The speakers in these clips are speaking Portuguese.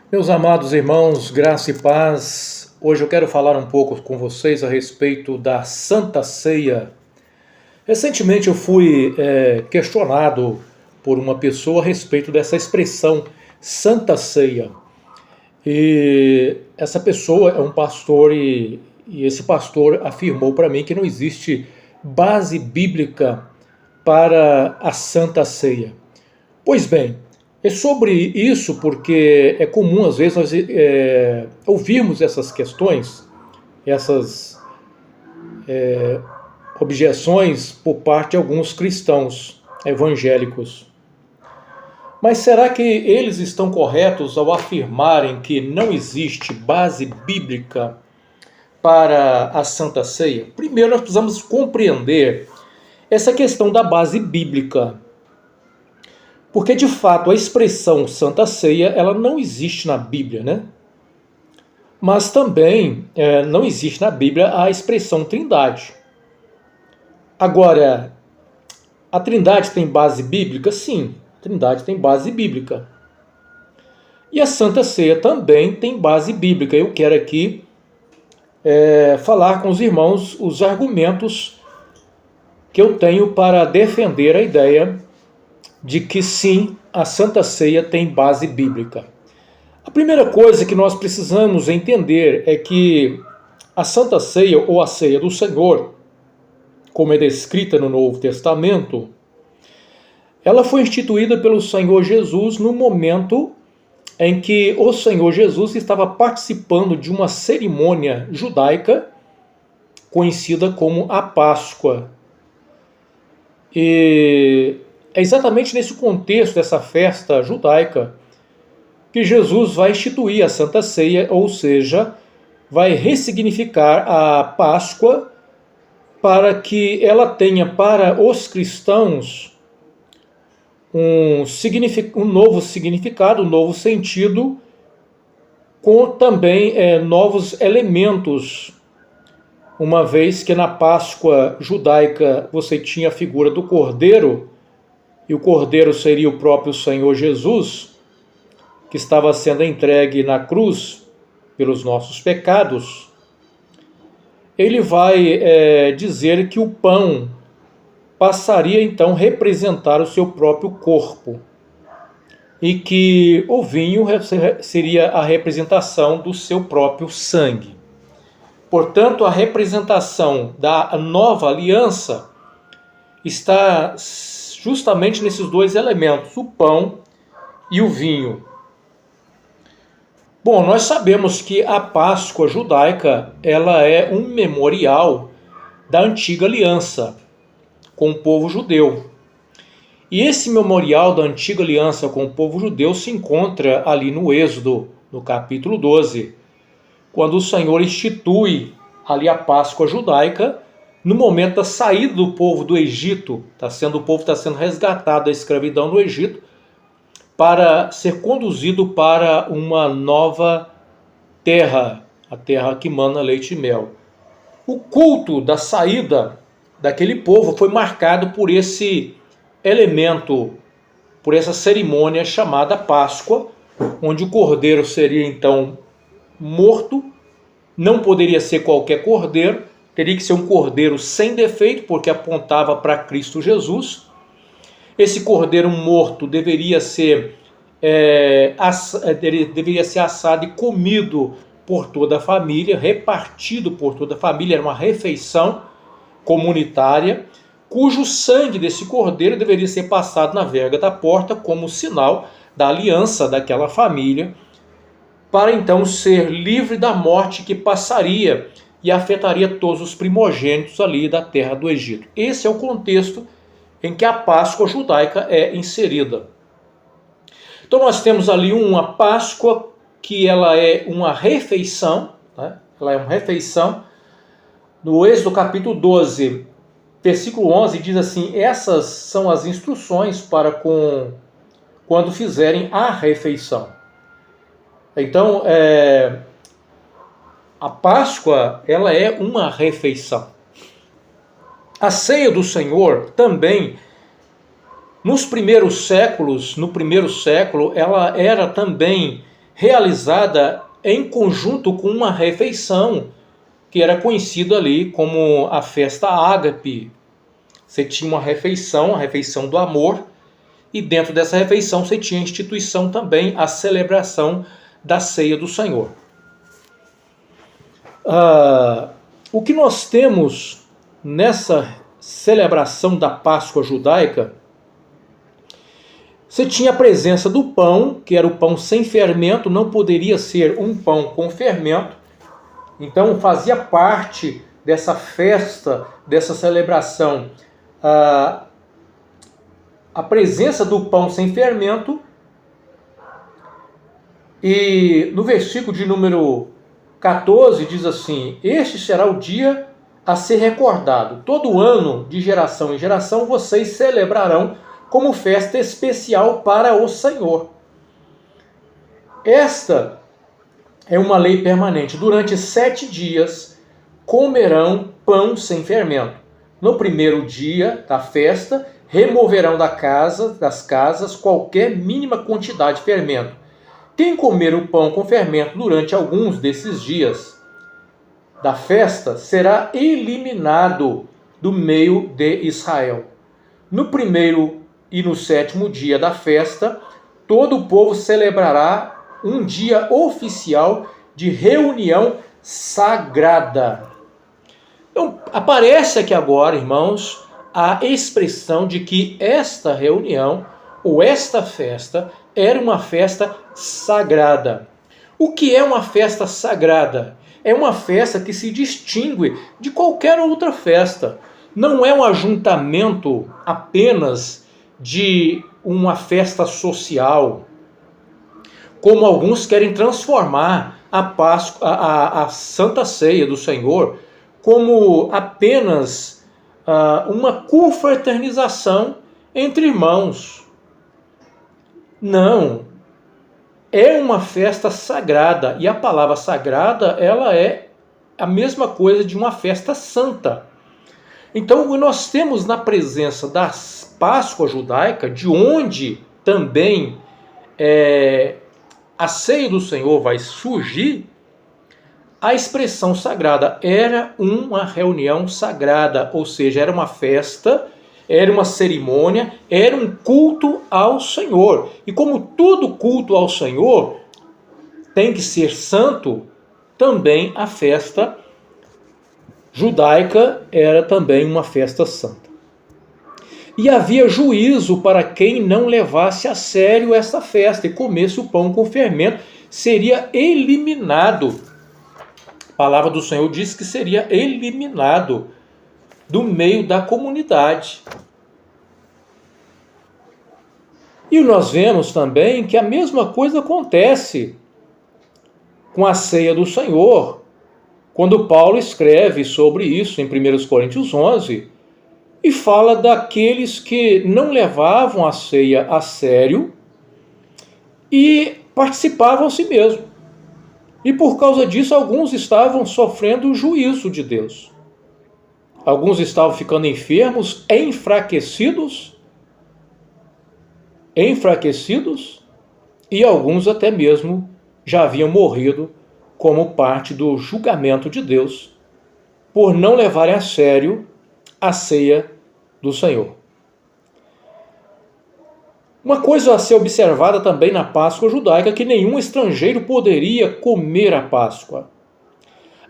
Meus amados irmãos, graça e paz, hoje eu quero falar um pouco com vocês a respeito da Santa Ceia. Recentemente eu fui questionado por uma pessoa a respeito dessa expressão Santa Ceia. E essa pessoa é um pastor e esse pastor afirmou para mim que não existe base bíblica para a Santa Ceia. Pois bem, é sobre isso porque é comum às vezes nós ouvirmos essas questões, essas objeções por parte de alguns cristãos evangélicos. Mas será que eles estão corretos ao afirmarem que não existe base bíblica para a Santa Ceia? Primeiro nós precisamos compreender essa questão da base bíblica. Porque, de fato, a expressão Santa Ceia, ela não existe na Bíblia, né? Mas também não existe na Bíblia a expressão Trindade. Agora, a Trindade tem base bíblica? Sim, a Trindade tem base bíblica. E a Santa Ceia também tem base bíblica. Eu quero aqui falar com os irmãos os argumentos que eu tenho para defender a ideia de que sim, a Santa Ceia tem base bíblica. A primeira coisa que nós precisamos entender é que a Santa Ceia, ou a Ceia do Senhor, como é descrita no Novo Testamento, ela foi instituída pelo Senhor Jesus no momento em que o Senhor Jesus estava participando de uma cerimônia judaica conhecida como a Páscoa. E é exatamente nesse contexto dessa festa judaica que Jesus vai instituir a Santa Ceia, ou seja, vai ressignificar a Páscoa para que ela tenha para os cristãos um novo significado, um novo sentido, com também novos elementos, uma vez que na Páscoa judaica você tinha a figura do Cordeiro, e o Cordeiro seria o próprio Senhor Jesus, que estava sendo entregue na cruz pelos nossos pecados. Ele vai dizer que o pão passaria então a representar o seu próprio corpo e que o vinho seria a representação do seu próprio sangue. Portanto, a representação da nova aliança está justamente nesses dois elementos, o pão e o vinho. Bom, nós sabemos que a Páscoa judaica ela é um memorial da antiga aliança com o povo judeu. E esse memorial da antiga aliança com o povo judeu se encontra ali no Êxodo, no capítulo 12, quando o Senhor institui ali a Páscoa judaica, no momento da saída do povo do Egito, o povo está sendo resgatado da escravidão no Egito, para ser conduzido para uma nova terra, a terra que mana leite e mel. O culto da saída daquele povo foi marcado por esse elemento, por essa cerimônia chamada Páscoa, onde o cordeiro seria então morto, não poderia ser qualquer cordeiro, teria que ser um cordeiro sem defeito, porque apontava para Cristo Jesus. Esse cordeiro morto deveria ser assado e comido por toda a família, repartido por toda a família, era uma refeição comunitária, cujo sangue desse cordeiro deveria ser passado na verga da porta como sinal da aliança daquela família, para então ser livre da morte que passaria e afetaria todos os primogênitos ali da terra do Egito. Esse é o contexto em que a Páscoa judaica é inserida. Então nós temos ali uma Páscoa que ela é uma refeição, né? Ela é uma refeição. No Êxodo capítulo 12, versículo 11, diz assim: essas são as instruções para quando fizerem a refeição. Então, a Páscoa, ela é uma refeição. A ceia do Senhor também, no primeiro século, ela era também realizada em conjunto com uma refeição que era conhecida ali como a festa ágape. Você tinha uma refeição, a refeição do amor, e dentro dessa refeição você tinha a instituição também, a celebração da ceia do Senhor. O que nós temos nessa celebração da Páscoa judaica, você tinha a presença do pão, que era o pão sem fermento, não poderia ser um pão com fermento. Então fazia parte dessa festa, dessa celebração, a presença do pão sem fermento. E no versículo de número 14 diz assim: este será o dia a ser recordado. Todo ano, de geração em geração, vocês celebrarão como festa especial para o Senhor. Esta é uma lei permanente. Durante 7 dias comerão pão sem fermento. No primeiro dia da festa, removerão das casas qualquer mínima quantidade de fermento. Quem comer o pão com fermento durante alguns desses dias da festa será eliminado do meio de Israel. No primeiro e no 7º dia da festa, todo o povo celebrará um dia oficial de reunião sagrada. Então, aparece aqui agora, irmãos, a expressão de que esta reunião ou esta festa era uma festa sagrada. O que é uma festa sagrada? É uma festa que se distingue de qualquer outra festa. Não é um ajuntamento apenas de uma festa social, como alguns querem transformar a Páscoa, a Santa Ceia do Senhor, como apenas uma confraternização entre irmãos. Não, é uma festa sagrada, e a palavra sagrada, ela é a mesma coisa de uma festa santa. Então nós temos na presença da Páscoa judaica, de onde também a ceia do Senhor vai surgir, a expressão sagrada. Era uma reunião sagrada, ou seja, era uma festa, era uma cerimônia, era um culto ao Senhor. E como todo culto ao Senhor tem que ser santo, também a festa judaica era também uma festa santa. E havia juízo para quem não levasse a sério esta festa e comesse o pão com fermento, seria eliminado. A palavra do Senhor diz que seria eliminado do meio da comunidade. E nós vemos também que a mesma coisa acontece com a ceia do Senhor, quando Paulo escreve sobre isso em 1 Coríntios 11, e fala daqueles que não levavam a ceia a sério e participavam a si mesmo. E por causa disso, alguns estavam sofrendo o juízo de Deus. Alguns estavam ficando enfermos, enfraquecidos, e alguns até mesmo já haviam morrido como parte do julgamento de Deus por não levarem a sério a ceia do Senhor. Uma coisa a ser observada também na Páscoa judaica é que nenhum estrangeiro poderia comer a Páscoa.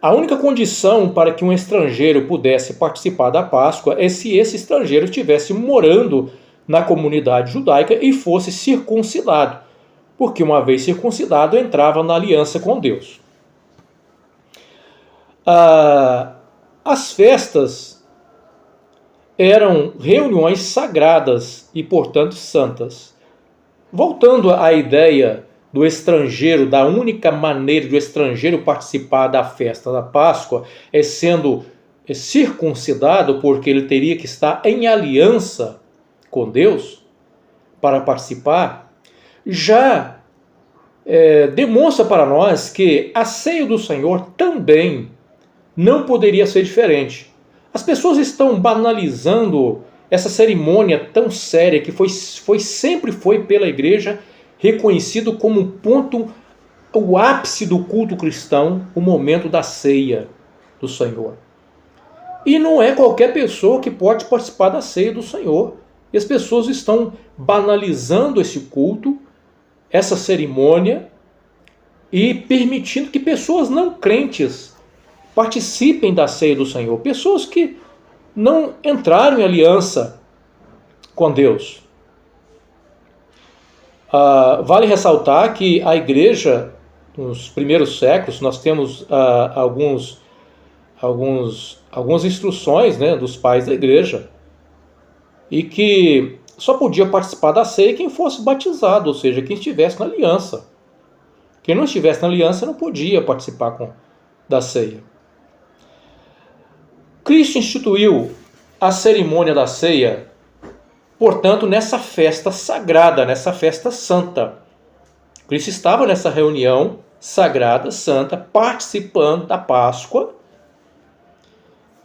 A única condição para que um estrangeiro pudesse participar da Páscoa é se esse estrangeiro estivesse morando na comunidade judaica e fosse circuncidado, porque uma vez circuncidado entrava na aliança com Deus. As festas eram reuniões sagradas e, portanto, santas. Voltando à ideia do estrangeiro, da única maneira do estrangeiro participar da festa da Páscoa é sendo circuncidado, porque ele teria que estar em aliança com Deus para participar, já demonstra para nós que a ceia do Senhor também não poderia ser diferente. As pessoas estão banalizando essa cerimônia tão séria que sempre foi pela igreja reconhecido como um ponto o ápice do culto cristão, o momento da ceia do Senhor. E não é qualquer pessoa que pode participar da ceia do Senhor. E as pessoas estão banalizando esse culto, essa cerimônia, e permitindo que pessoas não crentes participem da ceia do Senhor. Pessoas que não entraram em aliança com Deus. Vale ressaltar que a igreja, nos primeiros séculos, nós temos algumas instruções, né, dos pais da igreja, e que só podia participar da ceia quem fosse batizado, ou seja, quem estivesse na aliança. Quem não estivesse na aliança não podia participar da ceia. Cristo instituiu a cerimônia da ceia, portanto, nessa festa sagrada, nessa festa santa. Cristo estava nessa reunião sagrada, santa, participando da Páscoa.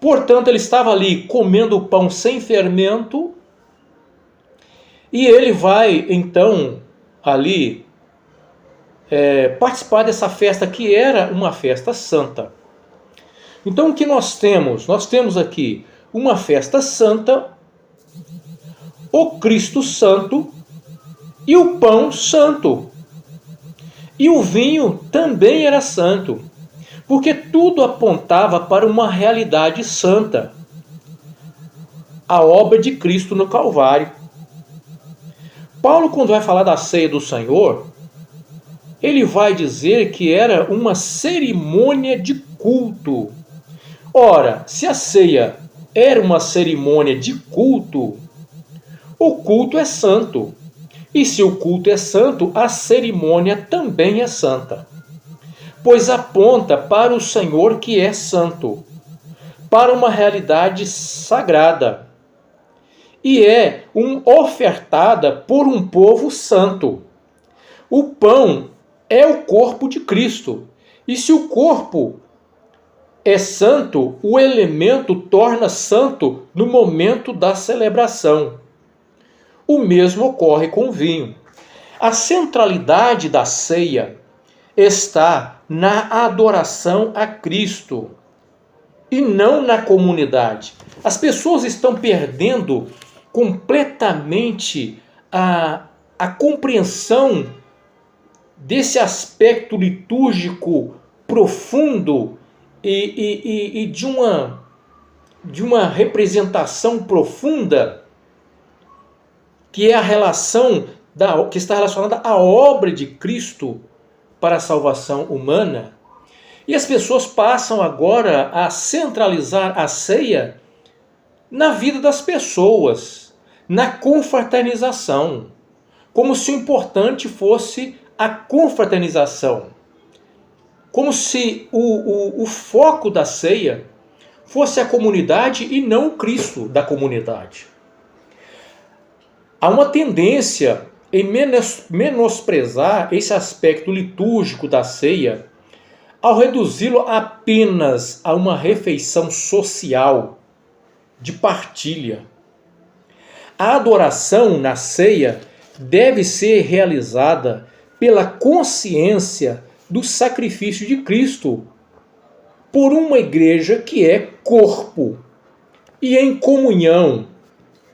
Portanto, ele estava ali comendo o pão sem fermento. E ele vai, então, ali participar dessa festa que era uma festa santa. Então, o que nós temos? Nós temos aqui uma festa santa, o Cristo Santo e o pão santo. E o vinho também era santo, porque tudo apontava para uma realidade santa, a obra de Cristo no Calvário. Paulo, quando vai falar da ceia do Senhor, ele vai dizer que era uma cerimônia de culto. Ora, se a ceia era uma cerimônia de culto, o culto é santo. E se o culto é santo, a cerimônia também é santa. Pois aponta para o Senhor que é santo, para uma realidade sagrada. E é ofertada por um povo santo. O pão é o corpo de Cristo. E se o corpo é santo, o elemento torna santo no momento da celebração. O mesmo ocorre com o vinho. A centralidade da ceia está na adoração a Cristo e não na comunidade. As pessoas estão perdendo completamente a compreensão desse aspecto litúrgico profundo e de uma representação profunda que é a relação que está relacionada à obra de Cristo para a salvação humana. E as pessoas passam agora a centralizar a ceia na vida das pessoas, na confraternização, como se o importante fosse a confraternização, como se o foco da ceia fosse a comunidade e não o Cristo da comunidade. Há uma tendência em menosprezar esse aspecto litúrgico da ceia ao reduzi-lo apenas a uma refeição social de partilha. A adoração na ceia deve ser realizada pela consciência do sacrifício de Cristo por uma igreja que é corpo e em comunhão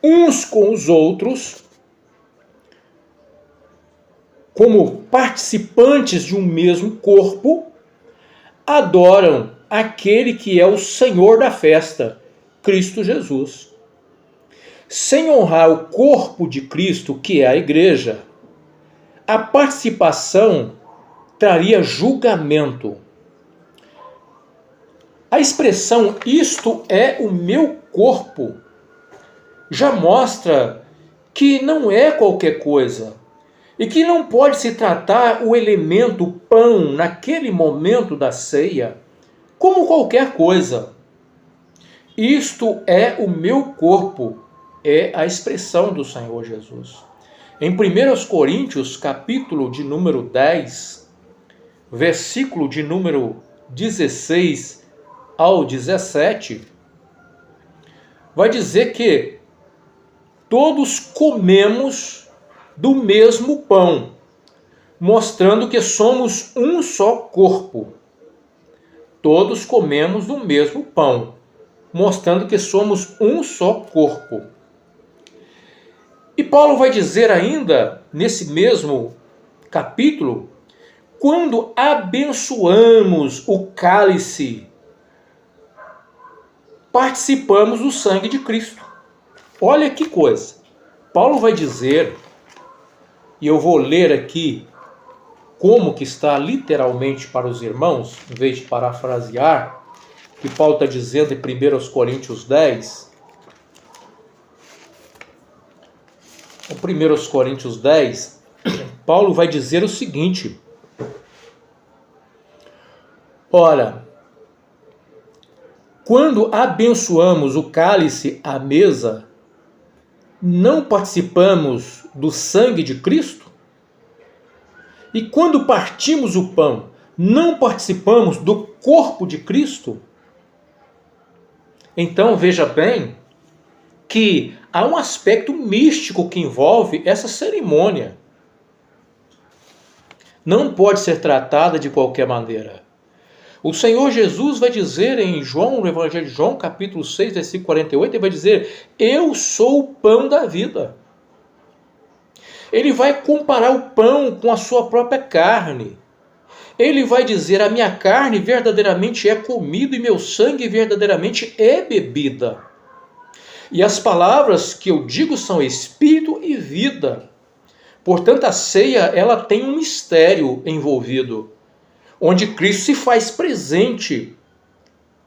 uns com os outros, como participantes de um mesmo corpo, adoram aquele que é o Senhor da festa, Cristo Jesus. Sem honrar o corpo de Cristo, que é a igreja, a participação traria julgamento. A expressão "isto é o meu corpo" já mostra que não é qualquer coisa e que não pode se tratar o elemento pão naquele momento da ceia como qualquer coisa. Isto é o meu corpo, é a expressão do Senhor Jesus. Em 1 Coríntios, capítulo de número 10, versículo de número 16 ao 17, vai dizer que todos comemos do mesmo pão, mostrando que somos um só corpo. Todos comemos do mesmo pão, mostrando que somos um só corpo. E Paulo vai dizer ainda, nesse mesmo capítulo, quando abençoamos o cálice, participamos do sangue de Cristo. Olha que coisa. Paulo vai dizer, e eu vou ler aqui como que está literalmente para os irmãos, em vez de parafrasear, que Paulo está dizendo em 1 Coríntios 10. Em 1 Coríntios 10, Paulo vai dizer o seguinte: ora, quando abençoamos o cálice à mesa, não participamos do sangue de Cristo? E quando partimos o pão, não participamos do corpo de Cristo? Então veja bem que há um aspecto místico que envolve essa cerimônia. Não pode ser tratada de qualquer maneira. O Senhor Jesus vai dizer em João, no Evangelho de João, capítulo 6, versículo 48, ele vai dizer: eu sou o pão da vida. Ele vai comparar o pão com a sua própria carne. Ele vai dizer: a minha carne verdadeiramente é comida e meu sangue verdadeiramente é bebida. E as palavras que eu digo são espírito e vida. Portanto, a ceia, ela tem um mistério envolvido, onde Cristo se faz presente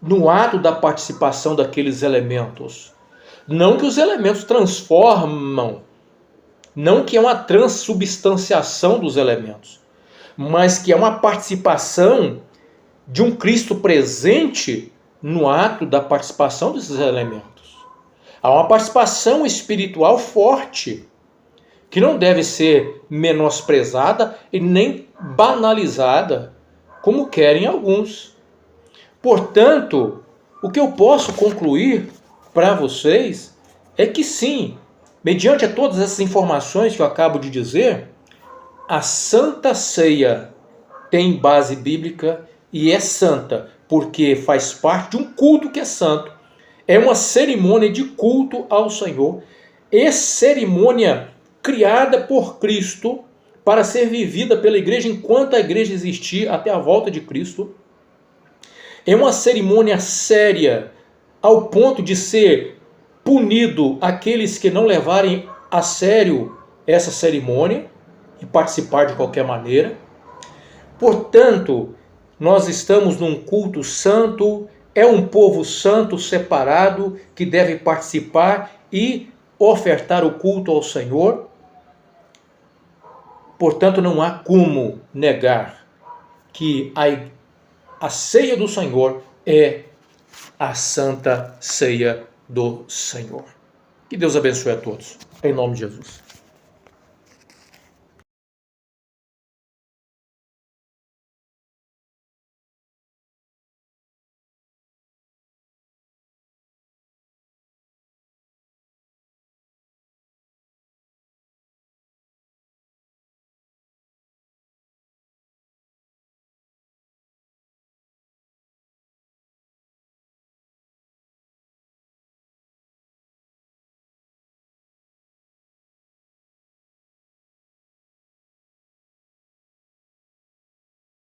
no ato da participação daqueles elementos. Não que os elementos transformam, não que é uma transubstanciação dos elementos, mas que é uma participação de um Cristo presente no ato da participação desses elementos. Há uma participação espiritual forte, que não deve ser menosprezada e nem banalizada, como querem alguns. Portanto, o que eu posso concluir para vocês é que sim, mediante todas essas informações que eu acabo de dizer, a Santa Ceia tem base bíblica e é santa, porque faz parte de um culto que é santo. É uma cerimônia de culto ao Senhor, e cerimônia criada por Cristo para ser vivida pela igreja enquanto a igreja existir até a volta de Cristo. É uma cerimônia séria, ao ponto de ser punido aqueles que não levarem a sério essa cerimônia e participar de qualquer maneira. Portanto, nós estamos num culto santo, é um povo santo separado que deve participar e ofertar o culto ao Senhor. Portanto, não há como negar que a ceia do Senhor é a Santa Ceia do Senhor. Que Deus abençoe a todos. Em nome de Jesus.